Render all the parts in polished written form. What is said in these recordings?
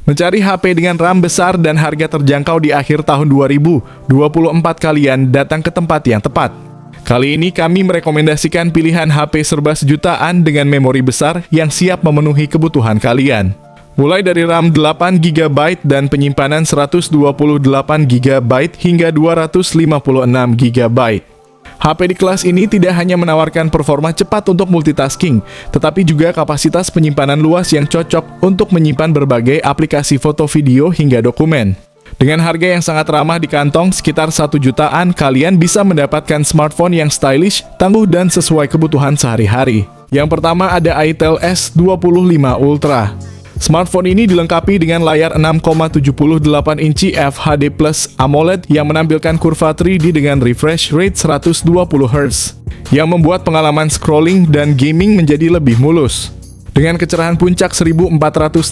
Mencari HP dengan RAM besar dan harga terjangkau di akhir tahun 2024 kalian datang ke tempat yang tepat. Kali ini kami merekomendasikan pilihan HP serba sejutaan dengan memori besar yang siap memenuhi kebutuhan kalian. Mulai dari RAM 8GB dan penyimpanan 128GB hingga 256GB. HP di kelas ini tidak hanya menawarkan performa cepat untuk multitasking, tetapi juga kapasitas penyimpanan luas yang cocok untuk menyimpan berbagai aplikasi foto, video, hingga dokumen. Dengan harga yang sangat ramah di kantong, sekitar 1 jutaan, kalian bisa mendapatkan smartphone yang stylish, tangguh, dan sesuai kebutuhan sehari-hari. Yang pertama ada Itel S25 Ultra. Smartphone ini dilengkapi dengan layar 6,78 inci FHD Plus AMOLED yang menampilkan kurva 3D dengan refresh rate 120Hz, yang membuat pengalaman scrolling dan gaming menjadi lebih mulus. Dengan kecerahan puncak 1400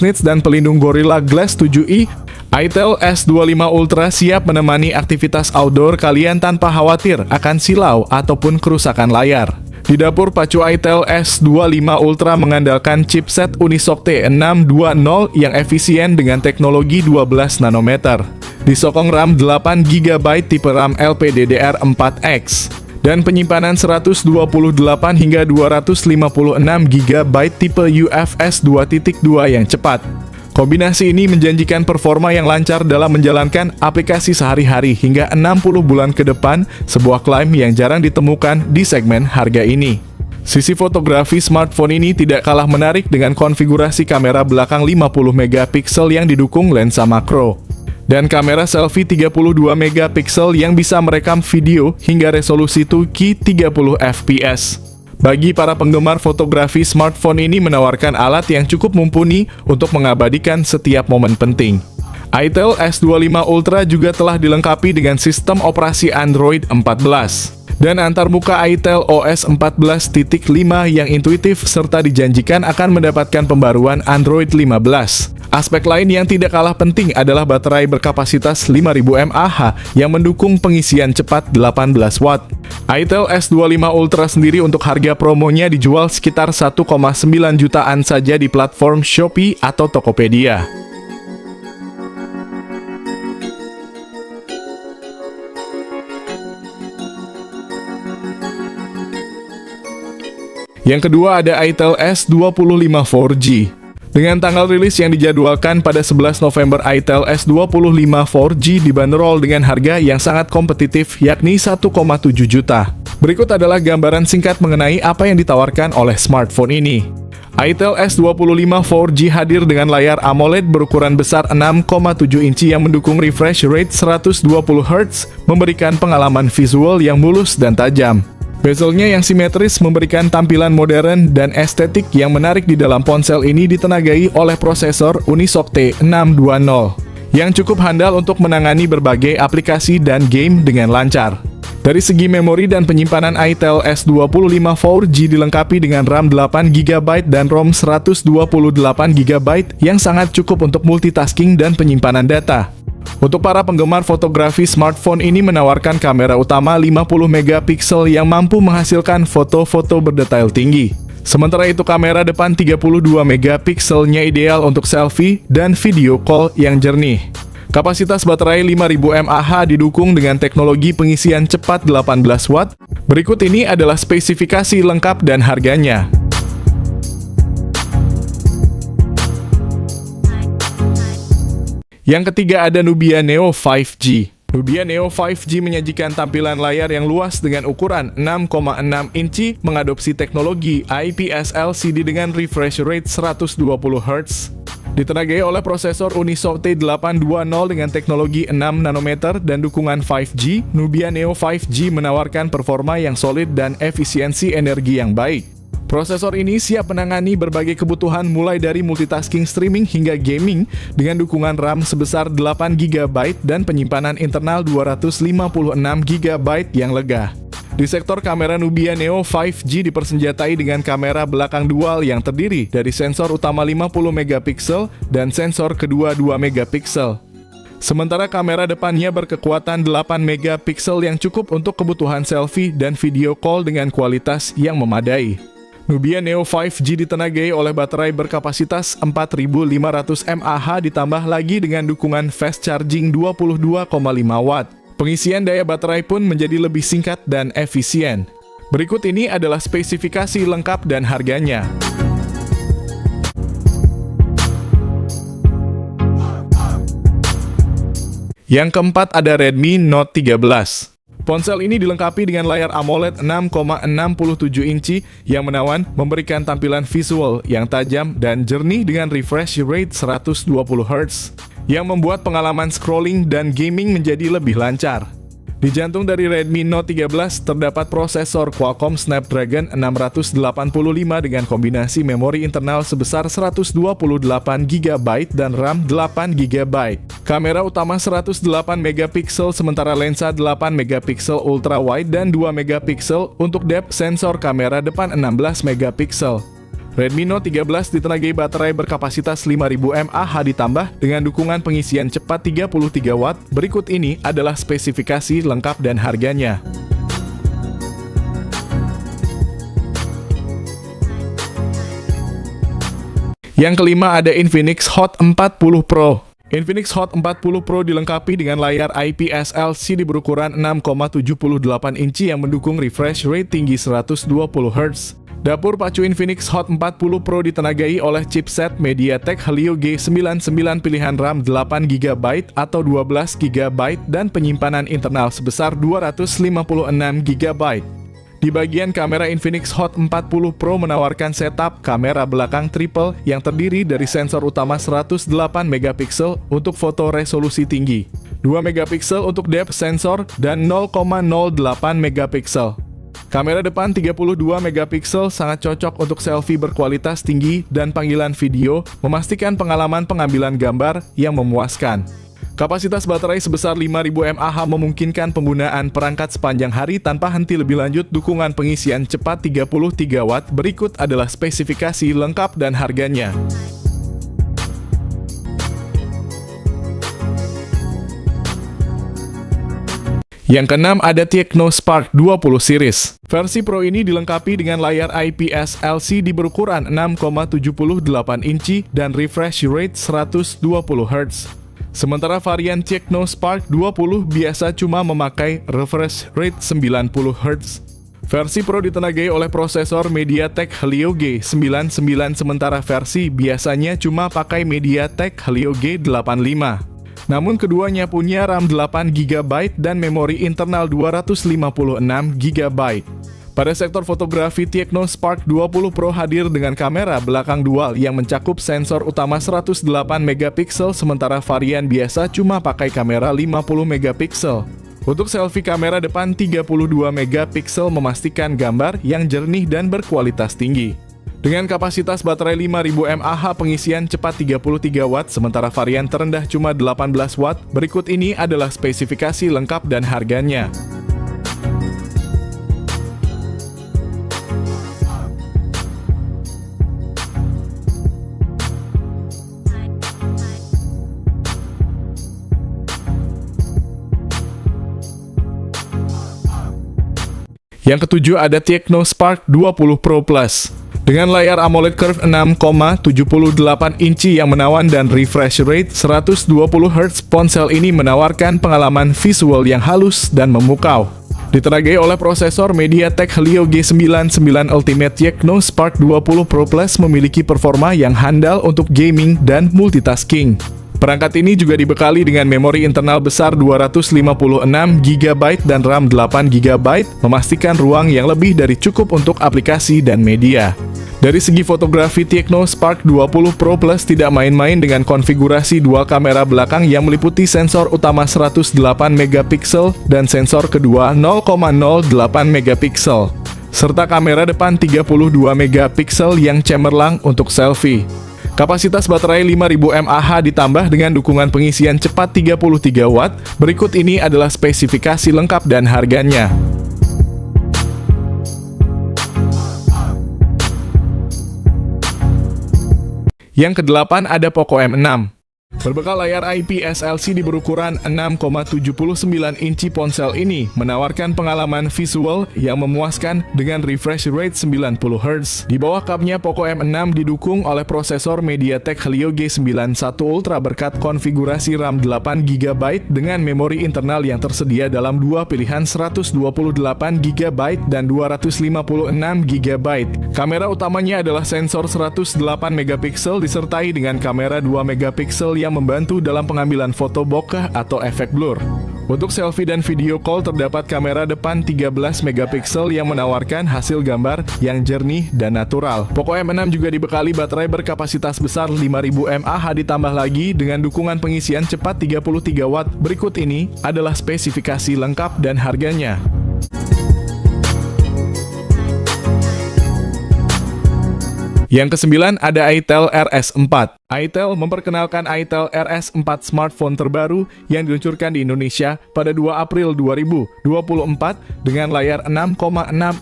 nits dan pelindung Gorilla Glass 7i, Itel S25 Ultra siap menemani aktivitas outdoor kalian tanpa khawatir akan silau ataupun kerusakan layar. Di dapur, pacu Itel S25 Ultra mengandalkan chipset Unisoc T620 yang efisien dengan teknologi 12 nanometer. Disokong RAM 8GB tipe RAM LPDDR4X dan penyimpanan 128 hingga 256GB tipe UFS 2.2 yang cepat. Kombinasi ini menjanjikan performa yang lancar dalam menjalankan aplikasi sehari-hari hingga 60 bulan ke depan, sebuah klaim yang jarang ditemukan di segmen harga ini. Sisi fotografi smartphone ini tidak kalah menarik dengan konfigurasi kamera belakang 50MP yang didukung lensa makro, dan kamera selfie 32MP yang bisa merekam video hingga resolusi 2K 30fps. Bagi para penggemar fotografi, smartphone ini menawarkan alat yang cukup mumpuni untuk mengabadikan setiap momen penting. Itel S25 Ultra juga telah dilengkapi dengan sistem operasi Android 14 dan antarmuka Itel OS 14.5 yang intuitif serta dijanjikan akan mendapatkan pembaruan Android 15. Aspek lain yang tidak kalah penting adalah baterai berkapasitas 5000 mAh yang mendukung pengisian cepat 18 watt. Itel S25 Ultra sendiri untuk harga promonya dijual sekitar 1,9 jutaan saja di platform Shopee atau Tokopedia. Yang kedua ada Itel S25 4G. Dengan tanggal rilis yang dijadwalkan pada 11 November, Itel S25 4G dibanderol dengan harga yang sangat kompetitif, yakni 1,7 juta. Berikut adalah gambaran singkat mengenai apa yang ditawarkan oleh smartphone ini. Itel S25 4G hadir dengan layar AMOLED berukuran besar 6,7 inci yang mendukung refresh rate 120Hz, memberikan pengalaman visual yang mulus dan tajam. Bezelnya yang simetris memberikan tampilan modern dan estetik yang menarik di dalam ponsel ini, ditenagai oleh prosesor Unisoc T620 yang cukup handal untuk menangani berbagai aplikasi dan game dengan lancar. Dari segi memori dan penyimpanan, Itel S25 4G dilengkapi dengan RAM 8GB dan ROM 128GB yang sangat cukup untuk multitasking dan penyimpanan data. Untuk para penggemar fotografi, smartphone ini menawarkan kamera utama 50MP yang mampu menghasilkan foto-foto berdetail tinggi. Sementara itu kamera depan 32MP-nya ideal untuk selfie dan video call yang jernih. Kapasitas baterai 5000 mAh didukung dengan teknologi pengisian cepat 18 watt. Berikut ini adalah spesifikasi lengkap dan harganya. Yang ketiga ada Nubia Neo 5G. Nubia Neo 5G menyajikan tampilan layar yang luas dengan ukuran 6,6 inci, mengadopsi teknologi IPS LCD dengan refresh rate 120Hz. Ditenagai oleh prosesor Unisoc T820 dengan teknologi 6 nanometer dan dukungan 5G, Nubia Neo 5G menawarkan performa yang solid dan efisiensi energi yang baik. Prosesor ini siap menangani berbagai kebutuhan mulai dari multitasking, streaming, hingga gaming dengan dukungan RAM sebesar 8GB dan penyimpanan internal 256GB yang lega. Di sektor kamera, Nubia Neo 5G dipersenjatai dengan kamera belakang dual yang terdiri dari sensor utama 50MP dan sensor kedua 2MP. Sementara kamera depannya berkekuatan 8MP yang cukup untuk kebutuhan selfie dan video call dengan kualitas yang memadai. Nubia Neo 5G ditenagai oleh baterai berkapasitas 4500 mAh ditambah lagi dengan dukungan fast charging 22,5 watt. Pengisian daya baterai pun menjadi lebih singkat dan efisien. Berikut ini adalah spesifikasi lengkap dan harganya. Yang keempat ada Redmi Note 13. Ponsel ini dilengkapi dengan layar AMOLED 6,67 inci yang menawan, memberikan tampilan visual yang tajam dan jernih dengan refresh rate 120 Hz, yang membuat pengalaman scrolling dan gaming menjadi lebih lancar. Di jantung dari Redmi Note 13 terdapat prosesor Qualcomm Snapdragon 685 dengan kombinasi memori internal sebesar 128GB dan RAM 8GB. Kamera utama 108 megapiksel sementara lensa 8 megapiksel ultra wide dan 2 megapiksel untuk depth sensor kamera depan 16 megapiksel. Redmi Note 13 ditenagai baterai berkapasitas 5000 mAh ditambah dengan dukungan pengisian cepat 33 watt. Berikut ini adalah spesifikasi lengkap dan harganya. Yang kelima ada Infinix Hot 40 Pro. Infinix Hot 40 Pro dilengkapi dengan layar IPS LCD berukuran 6,78 inci yang mendukung refresh rate tinggi 120 Hz. Dapur pacu Infinix Hot 40 Pro ditenagai oleh chipset MediaTek Helio G99 pilihan RAM 8GB atau 12GB dan penyimpanan internal sebesar 256GB. Di bagian kamera, Infinix Hot 40 Pro menawarkan setup kamera belakang triple yang terdiri dari sensor utama 108 megapiksel untuk foto resolusi tinggi, 2 megapiksel untuk depth sensor, dan 0,08 megapiksel. Kamera depan 32 megapiksel sangat cocok untuk selfie berkualitas tinggi dan panggilan video, memastikan pengalaman pengambilan gambar yang memuaskan. Kapasitas baterai sebesar 5000 mAh memungkinkan penggunaan perangkat sepanjang hari tanpa henti. Lebih lanjut, dukungan pengisian cepat 33 watt. Berikut adalah spesifikasi lengkap dan harganya. Yang keenam ada Tecno Spark 20 series. Versi Pro ini dilengkapi dengan layar IPS LCD berukuran 6,78 inci dan refresh rate 120 Hz. Sementara varian Tecno Spark 20 biasa cuma memakai refresh rate 90 Hz. Versi Pro ditenagai oleh prosesor MediaTek Helio G99 sementara versi biasanya cuma pakai MediaTek Helio G85. Namun keduanya punya RAM 8GB dan memori internal 256GB. Pada sektor fotografi, Tecno Spark 20 Pro hadir dengan kamera belakang dual yang mencakup sensor utama 108 megapiksel sementara varian biasa cuma pakai kamera 50 megapiksel. Untuk selfie, kamera depan 32 megapiksel memastikan gambar yang jernih dan berkualitas tinggi. Dengan kapasitas baterai 5000 mAh, pengisian cepat 33 watt, sementara varian terendah cuma 18 watt. Berikut ini adalah spesifikasi lengkap dan harganya. Yang ketujuh ada Tecno Spark 20 Pro Plus. Dengan layar AMOLED Curve 6,78 inci yang menawan dan refresh rate 120 Hz, ponsel ini menawarkan pengalaman visual yang halus dan memukau. Ditenagai oleh prosesor MediaTek Helio G99 Ultimate, Tecno Spark 20 Pro Plus memiliki performa yang handal untuk gaming dan multitasking. Perangkat ini juga dibekali dengan memori internal besar 256GB dan RAM 8GB, memastikan ruang yang lebih dari cukup untuk aplikasi dan media. Dari segi fotografi, Tecno Spark 20 Pro Plus tidak main-main dengan konfigurasi dual kamera belakang yang meliputi sensor utama 108 megapiksel dan sensor kedua 0,08 megapiksel, serta kamera depan 32 megapiksel yang cemerlang untuk selfie. Kapasitas baterai 5000 mAh ditambah dengan dukungan pengisian cepat 33 watt. Berikut ini adalah spesifikasi lengkap dan harganya. Yang kedelapan ada Poco M6. Berbekal layar IPS LCD berukuran 6,79 inci, ponsel ini menawarkan pengalaman visual yang memuaskan dengan refresh rate 90 Hz. Di bawah kapnya, Poco M6 didukung oleh prosesor MediaTek Helio G91 Ultra berkat konfigurasi RAM 8GB dengan memori internal yang tersedia dalam dua pilihan 128GB dan 256GB. Kamera utamanya adalah sensor 108MP disertai dengan kamera 2MP yang membantu dalam pengambilan foto bokeh atau efek blur. Untuk selfie dan video call terdapat kamera depan 13MP yang menawarkan hasil gambar yang jernih dan natural. Poco M6 juga dibekali baterai berkapasitas besar 5000 mAh ditambah lagi dengan dukungan pengisian cepat 33 Watt. Berikut ini adalah spesifikasi lengkap dan harganya. Yang kesembilan ada itel RS4. itel memperkenalkan itel RS4, smartphone terbaru yang diluncurkan di Indonesia pada 2 April 2024 dengan layar 6,6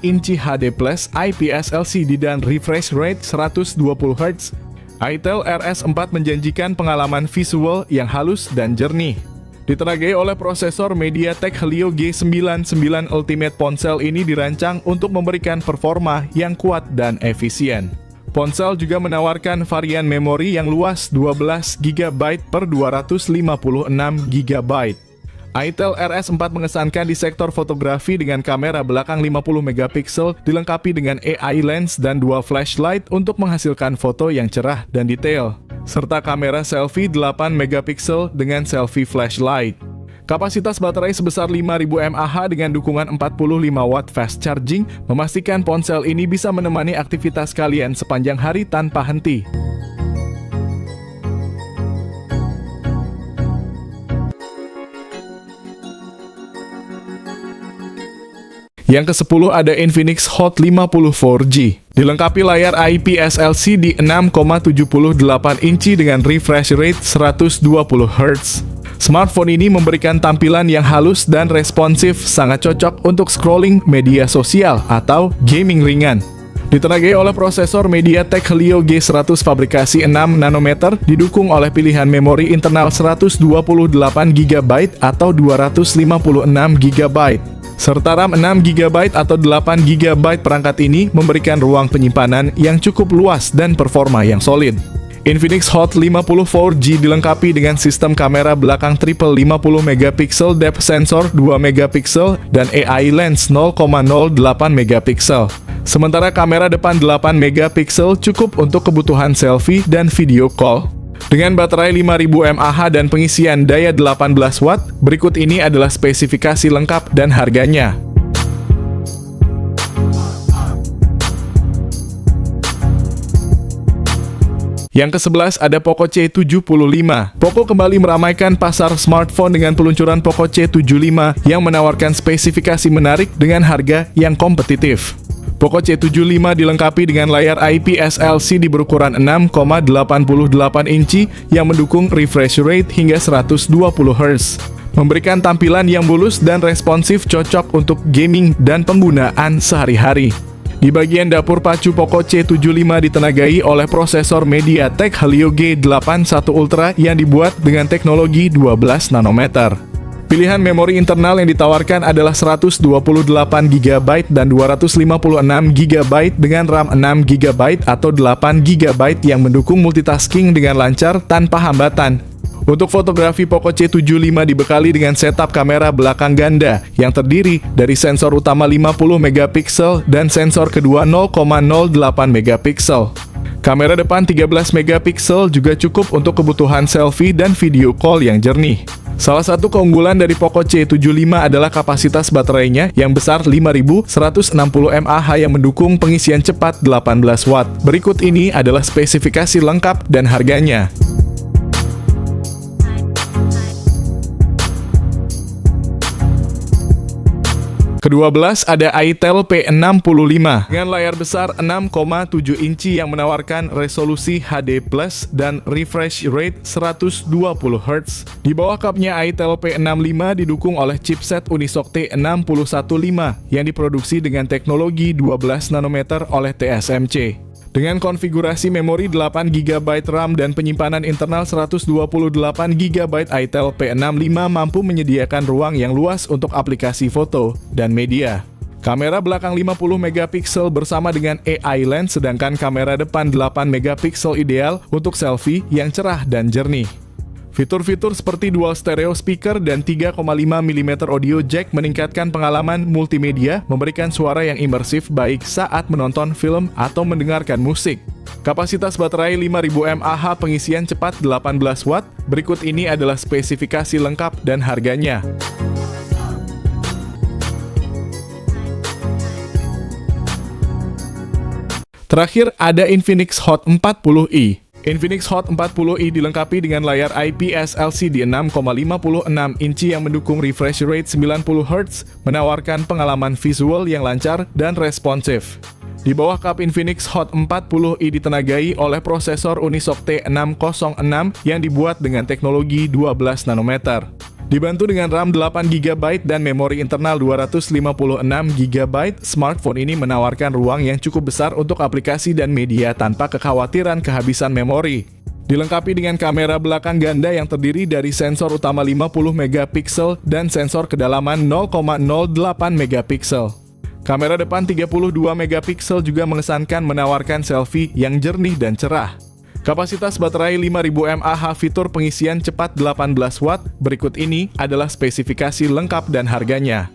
inci HD+ IPS LCD dan refresh rate 120 Hz. itel RS4 menjanjikan pengalaman visual yang halus dan jernih. Ditenagai oleh prosesor MediaTek Helio G91 Ultimate, ponsel ini dirancang untuk memberikan performa yang kuat dan efisien. Ponsel juga menawarkan varian memori yang luas 12GB per 256GB. itel RS4 mengesankan di sektor fotografi dengan kamera belakang 50MP dilengkapi dengan AI lens dan dua flashlight untuk menghasilkan foto yang cerah dan detail, serta kamera selfie 8MP dengan selfie flashlight. Kapasitas baterai sebesar 5000 mAh dengan dukungan 45 Watt fast charging memastikan ponsel ini bisa menemani aktivitas kalian sepanjang hari tanpa henti. Yang ke-10 ada Infinix Hot 50 4G. Dilengkapi layar IPS LCD 6,78 inci dengan refresh rate 120 Hz. Smartphone ini memberikan tampilan yang halus dan responsif, sangat cocok untuk scrolling media sosial atau gaming ringan. Ditenagai oleh prosesor MediaTek Helio G100 fabrikasi 6nm, didukung oleh pilihan memori internal 128GB atau 256GB. Serta RAM 6GB atau 8GB. Perangkat ini memberikan ruang penyimpanan yang cukup luas dan performa yang solid. Infinix Hot 50 4G dilengkapi dengan sistem kamera belakang triple 50MP, depth sensor 2MP, dan AI lens 0,08MP. Sementara kamera depan 8MP cukup untuk kebutuhan selfie dan video call. Dengan baterai 5000 mAh dan pengisian daya 18 Watt, berikut ini adalah spesifikasi lengkap dan harganya. Yang ke-11 ada Poco C75. Poco kembali meramaikan pasar smartphone dengan peluncuran Poco C75 yang menawarkan spesifikasi menarik dengan harga yang kompetitif. Poco C75 dilengkapi dengan layar IPS LCD berukuran 6,88 inci yang mendukung refresh rate hingga 120 Hz. Memberikan tampilan yang mulus dan responsif, cocok untuk gaming dan penggunaan sehari-hari. Di bagian dapur pacu, Poco C75 ditenagai oleh prosesor MediaTek Helio G81 Ultra yang dibuat dengan teknologi 12 nanometer. Pilihan memori internal yang ditawarkan adalah 128GB dan 256GB dengan RAM 6GB atau 8GB yang mendukung multitasking dengan lancar tanpa hambatan. Untuk fotografi, Poco C75 dibekali dengan setup kamera belakang ganda yang terdiri dari sensor utama 50MP dan sensor kedua 0,08MP. Kamera depan 13MP juga cukup untuk kebutuhan selfie dan video call yang jernih. Salah satu keunggulan dari Poco C75 adalah kapasitas baterainya yang besar 5160 mAh yang mendukung pengisian cepat 18 Watt. Berikut ini adalah spesifikasi lengkap dan harganya. Ke-12 ada itel P65 dengan layar besar 6,7 inci yang menawarkan resolusi HD+ dan refresh rate 120 Hz. Di bawah kapnya, itel P65 didukung oleh chipset Unisoc T615 yang diproduksi dengan teknologi 12 nanometer oleh TSMC. Dengan konfigurasi memori 8GB RAM dan penyimpanan internal 128GB, Itel P65 mampu menyediakan ruang yang luas untuk aplikasi foto dan media. Kamera belakang 50 megapiksel bersama dengan AI lens, sedangkan kamera depan 8 megapiksel ideal untuk selfie yang cerah dan jernih. Fitur-fitur seperti dual stereo speaker dan 3,5 mm audio jack meningkatkan pengalaman multimedia, memberikan suara yang imersif baik saat menonton film atau mendengarkan musik. Kapasitas baterai 5000 mAh, pengisian cepat 18 watt. Berikut ini adalah spesifikasi lengkap dan harganya. Terakhir ada Infinix Hot 40i. Infinix Hot 40i dilengkapi dengan layar IPS LCD 6,56 inci yang mendukung refresh rate 90Hz, menawarkan pengalaman visual yang lancar dan responsif. Di bawah kap Infinix Hot 40i ditenagai oleh prosesor Unisoc T606 yang dibuat dengan teknologi 12 nanometer. Dibantu dengan RAM 8GB dan memori internal 256GB, smartphone ini menawarkan ruang yang cukup besar untuk aplikasi dan media tanpa kekhawatiran kehabisan memori. Dilengkapi dengan kamera belakang ganda yang terdiri dari sensor utama 50MP dan sensor kedalaman 0,08MP. Kamera depan 32MP juga mengesankan menawarkan selfie yang jernih dan cerah. Kapasitas baterai 5000 mAh, fitur pengisian cepat 18 watt. Berikut ini adalah spesifikasi lengkap dan harganya.